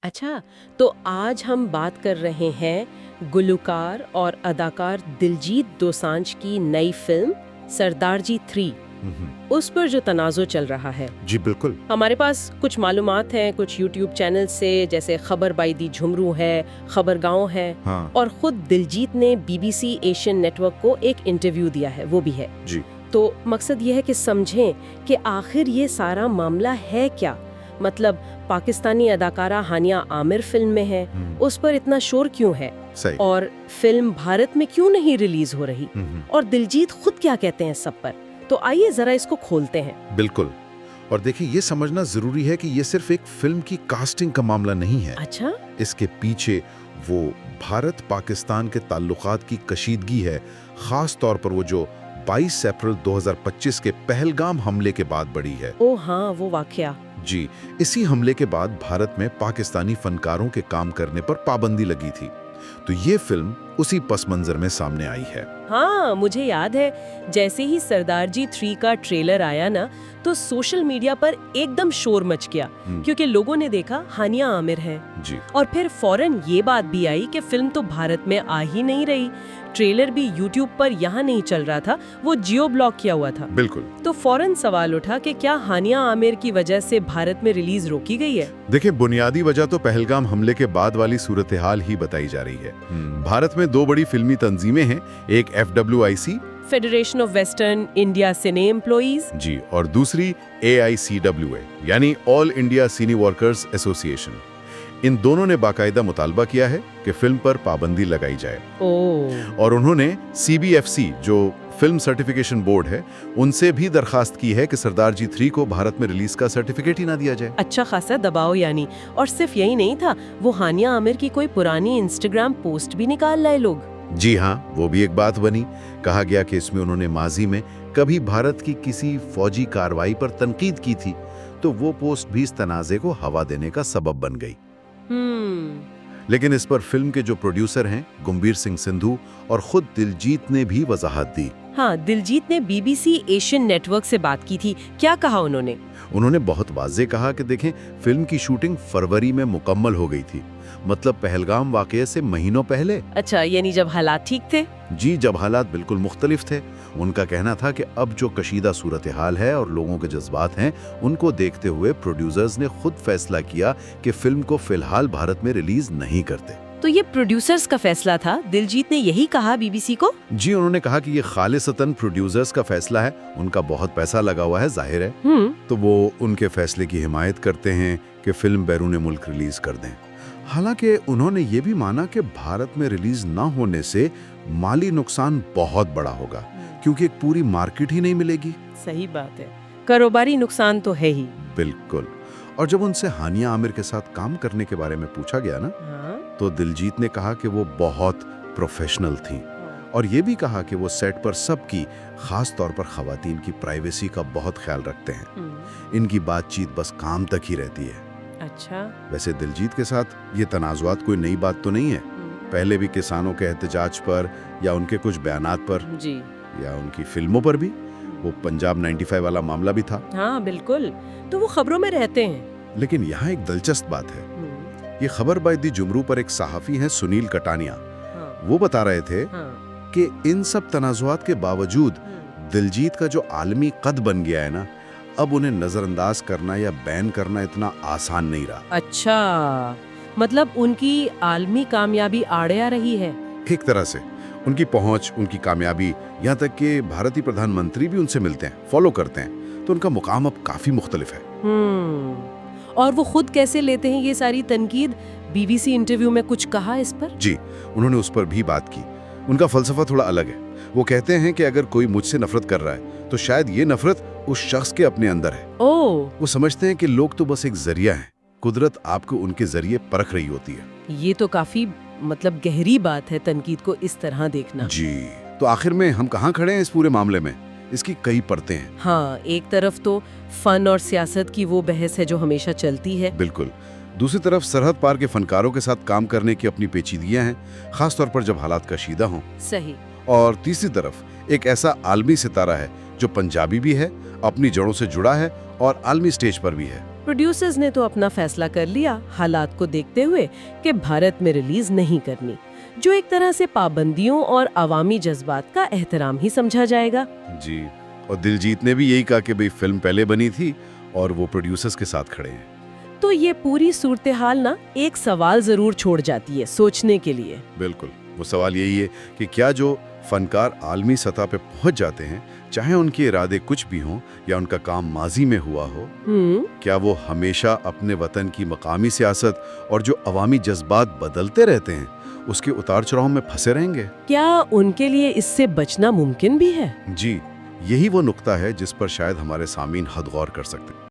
अच्छा, तो आज हम बात कर रहे हैं गुलकार और अदाकार दिलजीत दोसांझ की नई फिल्म सरदार जी 3। उस पर जो तनाज़ो चल रहा है। जी बिल्कुल। हमारे पास कुछ मालूमात हैं कुछ यूट्यूब चैनल से, जैसे खबर बाई दी झुमरू है, खबरगांव है। हाँ। और खुद दिलजीत ने BBC एशियन नेटवर्क को एक इंटरव्यू दिया है, वो भी है। जी। तो मकसद ये है कि समझें कि आखिर ये सारा मामला है क्या। मतलब पाकिस्तानी अदाकारा हानिया आमिर फिल्म में है, उस पर इतना शोर क्यों है, सही। और फिल्म भारत में क्यों नहीं रिलीज हो रही, और दिलजीत खुद क्या कहते हैं सब पर। तो आइए जरा इसको खोलते हैं। बिल्कुल। और देखिए, ये समझना जरूरी है कि ये सिर्फ एक फिल्म की कास्टिंग का मामला नहीं है। अच्छा। इसके पीछे वो भारत पाकिस्तान के ताल्लुकात की कशीदगी है, खास तौर पर वो जो 22 अप्रैल 2025 के पहलगाम हमले के बाद बढ़ी है। ओ हाँ, वो वाकया। जी, इसी हमले के बाद भारत में पाकिस्तानी फनकारों के काम करने पर पाबंदी लगी थी। तो ये फिल्म उसी पस मंजर में सामने आई है। हाँ, मुझे याद है जैसे ही सरदार जी 3 का ट्रेलर आया ना, तो सोशल मीडिया पर एकदम शोर मच गया, क्योंकि लोगों ने देखा हानिया आमिर है। जी। और फिर फौरन ये बात भी आई कि फिल्म तो भारत में आ ही नहीं रही। ट्रेलर भी यूट्यूब पर यहाँ नहीं चल रहा था, वो जियो ब्लॉक किया हुआ था। बिल्कुल। तो फौरन सवाल उठा कि क्या हानिया आमिर की वजह से भारत में रिलीज रोकी गई है। देखिए, बुनियादी वजह तो पहलगाम हमले के बाद वाली सूरत हाल ही बताई जा रही है। भारत में दो बड़ी फिल्मी तंजीमें हैं, एक FWIC federation of western India cine employees जी, और दूसरी AICWA यानी all India cine workers association. इन दोनों ने बाकायदा मुतालबा किया है कि फिल्म पर पाबंदी लगाई जाए। और उन्होंने CBFC जो फिल्म सर्टिफिकेशन बोर्ड है, उनसे भी दरखास्त की है कि सरदार जी 3 को भारत में रिलीज का सर्टिफिकेट ही ना दिया जाए। अच्छा खासा दबाव यानी। और सिर्फ यही नहीं था, वो हानिया आमिर की कोई पुरानी इंस्टाग्राम पोस्ट भी निकाल लाए लोग। जी हाँ, वो भी एक बात बनी। कहा गया कि इसमें उन्होंने माजी में कभी भारत की किसी फौजी कार्रवाई पर तनकीद की थी, तो वो पोस्ट भी इस तनाज़े को हवा देने का सबब बन गई। लेकिन इस पर फिल्म के जो प्रोड्यूसर हैं गुरबीर सिंह सिंधु और खुद दिलजीत ने भी वजाहत दी। हाँ, दिलजीत ने BBC एशियन नेटवर्क से बात की थी। क्या कहा उन्होंने? उन्होंने बहुत वाज़ेह कहा कि देखें, फिल्म की शूटिंग फरवरी में मुकम्मल हो गई थी, मतलब पहलगाम वाक़ये से महीनों पहले। अच्छा, यानी जब हालात ठीक थे। जी, जब हालात बिल्कुल मुख्तलिफ थे। उनका कहना था कि अब जो कशीदा सूरत हाल है और लोगों के जज्बात हैं, उनको देखते हुए प्रोड्यूसर्स ने खुद फैसला किया कि फिल्म को फिलहाल भारत में रिलीज नहीं करते। तो ये प्रोड्यूसर्स का फैसला था? दिलजीत ने यही कहा BBC को? जी, उन्होंने कहा कि ये खालिसतन प्रोड्यूसर्स का फैसला है, उनका बहुत पैसा लगा हुआ है, जाहिर है। तो वो उनके फैसले की हिमायत करते हैं कि फिल्म बैरून मुल्क रिलीज कर दें। हालांकि उन्होंने ये भी माना कि भारत में रिलीज ना होने से माली नुकसान बहुत बड़ा होगा, क्योंकि एक पूरी मार्केट ही नहीं मिलेगी। सही बात है, कारोबारी नुकसान तो है ही। बिल्कुल। और जब उनसे हानिया आमिर के साथ काम करने के बारे में पूछा गया ना, तो दिलजीत ने कहा कि वो बहुत प्रोफेशनल थीं, और ये भी कहा कि वो सेट पर सबकी, खास तौर पर खवातीन की प्राइवेसी का बहुत ख्याल रखते हैं। इनकी बातचीत बस काम तक ही रहती है। अच्छा। वैसे दिलजीत के साथ ये तनाज़ुआत कोई नई बात तो नहीं है। पहले भी किसानों के एहतजाज पर या उनके कुछ बयानात पर जी, या उनकी फिल्मों पर भी, वो पंजाब 95 वाला मामला भी था। हाँ बिल्कुल, तो वो खबरों में रहते हैं। लेकिन यहाँ एक दिलचस्प बात है। ये खबर बाई दी जुमरू पर एक सहाफ़ी हैं सुनील कटानिया, वो बता रहे थे कि इन सब तनाज़ुआत के बावजूद दिलजीत का जो आलमी कद बन गया है ना, अब उन्हें नजरअंदाज करना या बैन करना इतना आसान नहीं रहा। अच्छा, मतलब उनकी आलमी कामयाबी आड़े आ रही है। एक तरह से उनकी पहुंच, उनकी कामयाबी, यहाँ तक कि भारतीय प्रधानमंत्री भी उनसे मिलते हैं, फॉलो करते हैं, तो उनका मुकाम अब काफी मुख्तलिफ है। और वो खुद कैसे लेते हैं ये सारी तनकीद? BBC इंटरव्यू में कुछ कहा इस पर? जी, उन्होंने उस पर भी बात की। उनका फलसफा थोड़ा अलग है। वो कहते हैं कि अगर कोई मुझसे नफरत कर रहा है, तो शायद ये नफरत उस शख्स के अपने अंदर है। वो समझते हैं कि लोग तो बस एक जरिया हैं, कुदरत आपको उनके जरिए परख रही होती है। ये तो काफी मतलब गहरी बात है, तनकीद को इस तरह देखना। जी, तो आखिर में हम कहाँ खड़े हैं इस पूरे मामले में? इसकी कई परतें हैं। हाँ, एक तरफ तो फन और सियासत की वो बहस है जो हमेशा चलती है। बिल्कुल। दूसरी तरफ सरहद पार के फनकारों के साथ काम करने की अपनी पेचीदगियां हैं, खास तौर पर जब हालात कशीदा हों। सही। और तीसरी तरफ एक ऐसा आलमी सितारा है जो पंजाबी भी है, अपनी जड़ों से जुड़ा है और आलमी स्टेज पर भी है। प्रोड्यूसर्स ने तो अपना फैसला कर लिया हालात को देखते हुए कि भारत में रिलीज नहीं करनी, जो एक तरह से पाबंदियों और अवामी जज्बात का एहतराम ही समझा जाएगा। जी, और दिलजीत ने भी यही कहा कि भाई फिल्म पहले बनी थी और वो प्रोड्यूसर्स के साथ खड़े हैं। तो ये पूरी सूरत हाल ना एक सवाल जरूर छोड़ जाती है सोचने के लिए। बिल्कुल, वो सवाल यही है कि क्या जो फनकार आलमी सतह पे पहुंच जाते हैं, चाहे उनके इरादे कुछ भी हों या उनका काम माजी में हुआ हो, क्या वो हमेशा अपने वतन की मकामी सियासत और जो अवामी जज्बात बदलते रहते हैं उसके उतार चढ़ाव में फंसे रहेंगे? क्या उनके लिए इससे बचना मुमकिन भी है? जी, यही वो नुक्ता है जिस पर शायद हमारे सामीन हद गौर कर सकते हैं।